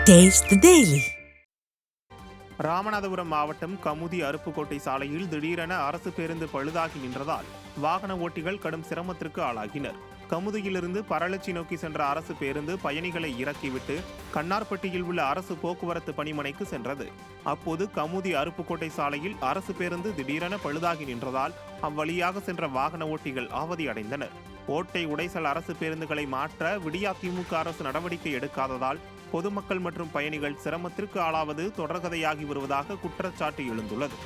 Taste the Daily. Ramanathapuram மாவட்டம் கமுதி அருப்புக்கோட்டை சாலையில் திடீரென அரசு பேருந்து பழுதாகி நின்றதால் வாகன ஓட்டிகள் கடும் சிரமத்திற்கு ஆளாகினர். கமுதியிலிருந்து பரளச்சி நோக்கி சென்ற அரசு பேருந்து பயணிகளை இறக்கிவிட்டு கண்ணார்பட்டியில் உள்ள அரசு போக்குவரத்து பணிமனைக்கு சென்றது. அப்போது கமுதி அருப்புக்கோட்டை சாலையில் அரசு பேருந்து திடீரென பழுதாகி நின்றதால் அவ்வழியாக சென்ற வாகன ஓட்டிகள் அவதியடைந்தனர். ஓட்டை உடைசல் அரசு பேருந்துகளை மாற்ற விடியா திமுக அரசு நடவடிக்கை எடுக்காததால் பொதுமக்கள் மற்றும் பயணிகள் சிரமத்திற்கு ஆளாவது தொடர்கதையாகி வருவதாக குற்றச்சாட்டு எழுந்துள்ளது.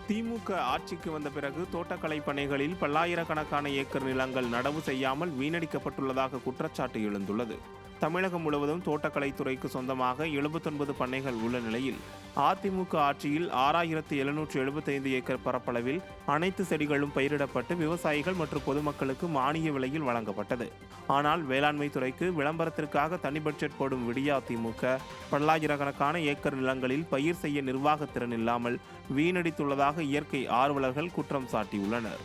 திமுக ஆட்சிக்கு வந்த பிறகு தோட்டக்கலை பண்ணைகளில் பல்லாயிரக்கணக்கான ஏக்கர் நிலங்கள் நடவு செய்யாமல் வீணடிக்கப்பட்டுள்ளதாக குற்றச்சாட்டு எழுந்துள்ளது. தமிழகம் முழுவதும் தோட்டக்கலைத்துறைக்கு சொந்தமாக 79 பண்ணைகள் உள்ள நிலையில் அதிமுக ஆட்சியில் 6775 ஏக்கர் பரப்பளவில் அனைத்து செடிகளும் பயிரிடப்பட்டு விவசாயிகள் மற்றும் பொதுமக்களுக்கு மானிய விலையில் வழங்கப்பட்டது. ஆனால் வேளாண்மை துறைக்கு விளம்பரத்திற்காக தனி பட்ஜெட் போடும் விடியா திமுக பல்லாயிரக்கணக்கான ஏக்கர் நிலங்களில் பயிர் செய்ய நிர்வாக திறன் இல்லாமல் வீணடித்துள்ளதாக இயற்கை ஆர்வலர்கள் குற்றம் சாட்டியுள்ளனர்.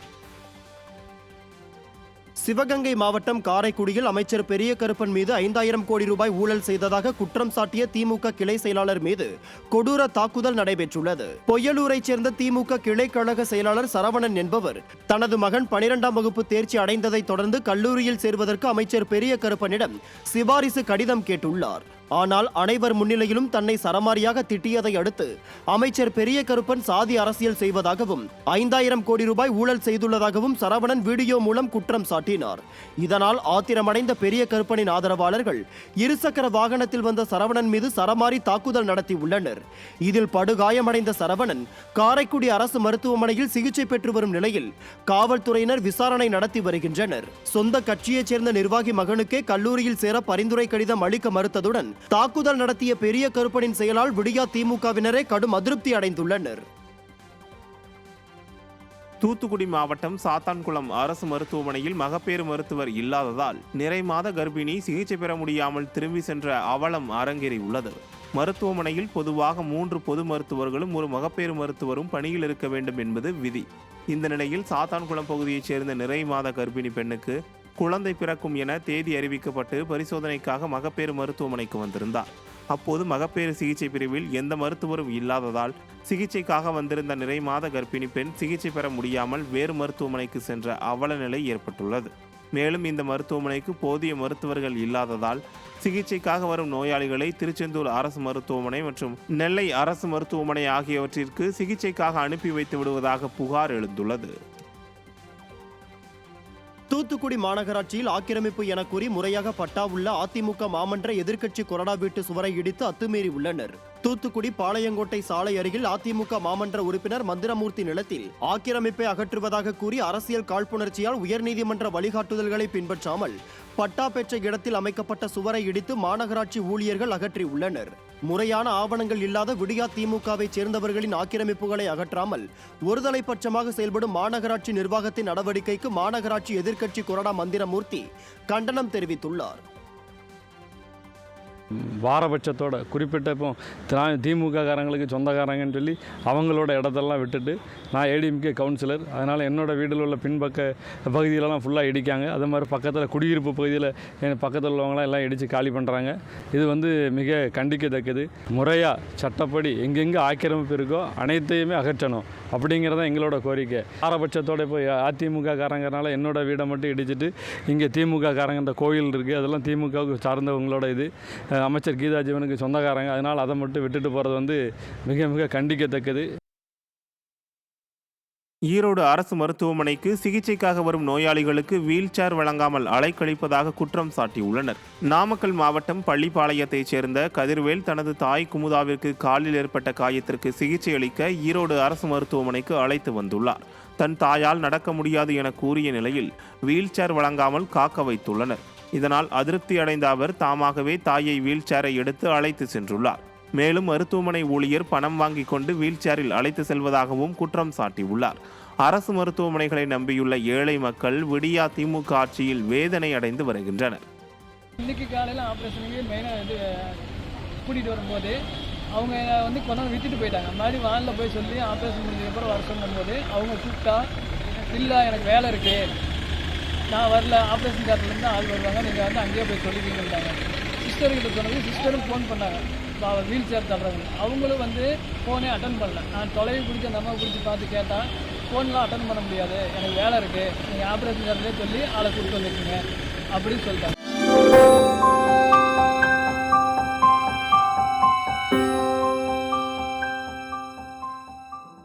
சிவகங்கை மாவட்டம் காரைக்குடியில் அமைச்சர் பெரிய கருப்பன் மீது 5000 கோடி ரூபாய் ஊழல் செய்ததாக குற்றம் சாட்டிய திமுக கிளை செயலாளர் மீது கொடூர தாக்குதல் நடைபெற்றுள்ளது. பொய்யலூரைச் சேர்ந்த திமுக கிளை கழக செயலாளர் சரவணன் என்பவர் தனது மகன் 12ஆம் வகுப்பு தேர்ச்சி அடைந்ததை தொடர்ந்து கல்லூரியில் சேர்வதற்கு அமைச்சர் பெரிய கருப்பனிடம் சிபாரிசு கடிதம் கேட்டுள்ளார். ஆனால் அனைவர் முன்னிலையிலும் தன்னை சரமாரியாக திட்டியதை அடுத்து அமைச்சர் பெரிய கருப்பன் சாதி அரசியல் செய்வதாகவும் 5000 கோடி ரூபாய் ஊழல் செய்துள்ளதாகவும் சரவணன் வீடியோ மூலம் குற்றம் சாட்டினார். இதனால் ஆத்திரமடைந்த பெரிய கருப்பனின் ஆதரவாளர்கள் இருசக்கர வாகனத்தில் வந்த சரவணன் மீது சரமாரி தாக்குதல் நடத்தியுள்ளனர். இதில் படுகாயமடைந்த சரவணன் காரைக்குடி அரசு மருத்துவமனையில் சிகிச்சை பெற்று வரும் நிலையில் காவல்துறையினர் விசாரணை நடத்தி வருகின்றனர். சொந்த கட்சியைச் சேர்ந்த நிர்வாகி மகனுக்கே கல்லூரியில் சேர பரிந்துரை கடிதம் அளிக்க மறுத்ததுடன் தாக்குதல் நடத்திய பெரிய கருப்பனின் செயலால் விடியா திமுகவினரே கடும் அதிருப்தி அடைந்துள்ளனர். தூத்துக்குடி மாவட்டம் சாத்தான்குளம் அரசு மருத்துவமனையில் மகப்பேறு மருத்துவர் இல்லாததால் நிறை மாத கர்ப்பிணி சிகிச்சை பெற முடியாமல் திரும்பி சென்ற அவலம் அரங்கேறியுள்ளது. மருத்துவமனையில் பொதுவாக 3 பொது மருத்துவர்களும் ஒரு மகப்பேறு மருத்துவரும் பணியில் இருக்க வேண்டும் என்பது விதி. இந்த நிலையில் சாத்தான்குளம் பகுதியைச் சேர்ந்த நிறை மாத கர்ப்பிணி பெண்ணுக்கு குழந்தை பிறக்கும் என தேதி அறிவிக்கப்பட்டு பரிசோதனைக்காக மகப்பேறு மருத்துவமனைக்கு வந்திருந்தார். அப்போது மகப்பேறு சிகிச்சை பிரிவில் எந்த மருத்துவரும் இல்லாததால் சிகிச்சைக்காக வந்திருந்த நிறை மாத கர்ப்பிணி பெண் சிகிச்சை பெற முடியாமல் வேறு மருத்துவமனைக்கு சென்ற அவல நிலை ஏற்பட்டுள்ளது. மேலும் இந்த மருத்துவமனைக்கு போதிய மருத்துவர்கள் இல்லாததால் சிகிச்சைக்காக வரும் நோயாளிகளை திருச்செந்தூர் அரசு மருத்துவமனை மற்றும் நெல்லை அரசு மருத்துவமனை ஆகியவற்றிற்கு சிகிச்சைக்காக அனுப்பி வைத்து விடுவதாக புகார் எழுந்துள்ளது. தூத்துக்குடி மாநகராட்சியில் ஆக்கிரமிப்பு என கூறி முறையாக பட்டா உள்ள அதிமுக மாமன்ற எதிர்க்கட்சி கொறடா வீட்டு சுவரை இடித்து அத்துமீறி உள்ளனர். தூத்துக்குடி பாளையங்கோட்டை சாலை அருகில் அதிமுக மாமன்ற உறுப்பினர் மந்திரமூர்த்தி நிலத்தில் ஆக்கிரமிப்பை அகற்றுவதாக கூறி அரசியல் காழ்ப்புணர்ச்சியால் உயர்நீதிமன்ற வழிகாட்டுதல்களை பின்பற்றாமல் பட்டா பெற்ற இடத்தில் அமைக்கப்பட்ட சுவரை இடித்து மாநகராட்சி ஊழியர்கள் அகற்றியுள்ளனர். முறையான ஆவணங்கள் இல்லாத விடியா திமுகவை சேர்ந்தவர்களின் ஆக்கிரமிப்புகளை அகற்றாமல் ஒருதலை பட்சமாக செயல்படும் மாநகராட்சி நிர்வாகத்தின் நடவடிக்கைக்கு மாநகராட்சி எதிர்க்கட்சி கொறடா மந்திரமூர்த்தி கண்டனம் தெரிவித்துள்ளார். பாரபட்சத்தோட குறிப்பிட்ட இப்போ திமுக காரங்களுக்கு சொந்தக்காரங்கன்னு சொல்லி அவங்களோட இடத்தெல்லாம் விட்டுட்டு நான் ஏடிஎம்கே கவுன்சிலர், அதனால் என்னோடய வீட்டில் உள்ள பின்பக்க பகுதியிலலாம் ஃபுல்லாக இடிக்காங்க. அதே மாதிரி பக்கத்தில் குடியிருப்பு பகுதியில் என் பக்கத்தில் உள்ளவங்களாம் எல்லாம் இடித்து காலி பண்ணுறாங்க. இது மிக கண்டிக்கத்தக்கது. முறையாக சட்டப்படி எங்கெங்கே ஆக்கிரமிப்பு இருக்கோ அனைத்தையுமே அகற்றணும் அப்படிங்கிறத எங்களோட கோரிக்கை. பாரபட்சத்தோடு இப்போ அதிமுக காரங்கிறனால என்னோடய வீடை மட்டும் இடிச்சிட்டு இங்கே திமுக காரங்கிற கோயில் இருக்குது, அதெல்லாம் திமுகவுக்கு சார்ந்தவங்களோட இது அமைச்சர் கீதா ஜீவனுக்கு சொந்தக்காரங்க, அதனால் அதை மட்டும் விட்டுட்டு போகிறது மிக மிக கண்டிக்கத்தக்கது. ஈரோடு அரசு மருத்துவமனைக்கு சிகிச்சைக்காக வரும் நோயாளிகளுக்கு வீல் சேர் வழங்காமல் அலைக்கழிப்பதாக குற்றம் சாட்டியுள்ளனர். நாமக்கல் மாவட்டம் பள்ளிப்பாளையத்தைச் சேர்ந்த கதிர்வேல் தனது தாய் குமுதாவிற்கு காலில் ஏற்பட்ட காயத்திற்கு சிகிச்சை அளிக்க ஈரோடு அரசு மருத்துவமனைக்கு அழைத்து வந்துள்ளார். தன் தாயால் நடக்க முடியாது என கூறிய நிலையில் வீல் சேர் வழங்காமல் காக்க வைத்துள்ளனர். இதனால் அதிருப்தி அடைந்த அவர் தாமாகவே தாயை வீல் சேரை எடுத்து அழைத்து சென்றுள்ளார். மேலும் மருத்துவமனை ஊழியர் பணம் வாங்கி கொண்டு வீல் சேரில் அழைத்து செல்வதாகவும் குற்றம் சாட்டியுள்ளார். அரசு மருத்துவமனைகளை நம்பியுள்ள ஏழை மக்கள் விடியா திமுக ஆட்சியில் வேதனை அடைந்து வருகின்றனர். இன்னைக்கு காலையில் ஆப்ரேஷனுக்கு மெயினாக கூட்டிகிட்டு வரும்போது அவங்க கொண்டாந்து விட்டுட்டு போயிட்டாங்க. மறுபடியும் வானில் போய் சொல்லி ஆப்ரேஷன் முடிஞ்சதுக்கப்புறம் வர சொல்லும்போது அவங்க கூப்பிட்டா இல்லை எனக்கு வேலை இருக்குது, நான் வரல, ஆப்ரேஷன் தேட்டர்லேருந்து ஆள் வருவாங்க, நீங்கள் அங்கேயே போய் சொல்லிக்கிட்டாங்க. சிஸ்டர்கிட்ட சொன்னது, சிஸ்டரும் ஃபோன் பண்ணாங்க வீல் சேர் தள்ளுறவங்க. அவங்களும் வந்து ஃபோனே அட்டன் பண்ணல. நான் தொலைவி பிடிச்சி அந்த அம்மாவை பிடிச்சி பார்த்து கேட்டால் ஃபோன்லாம் அட்டன் பண்ண முடியாது, எனக்கு வேலை இருக்குது, நீங்கள் ஆப்ரேஷன் தேட்டர்லேயே சொல்லி ஆளை கூப்பிட்டு வந்துருக்கீங்க அப்படின்னு சொல்லிட்டாங்க.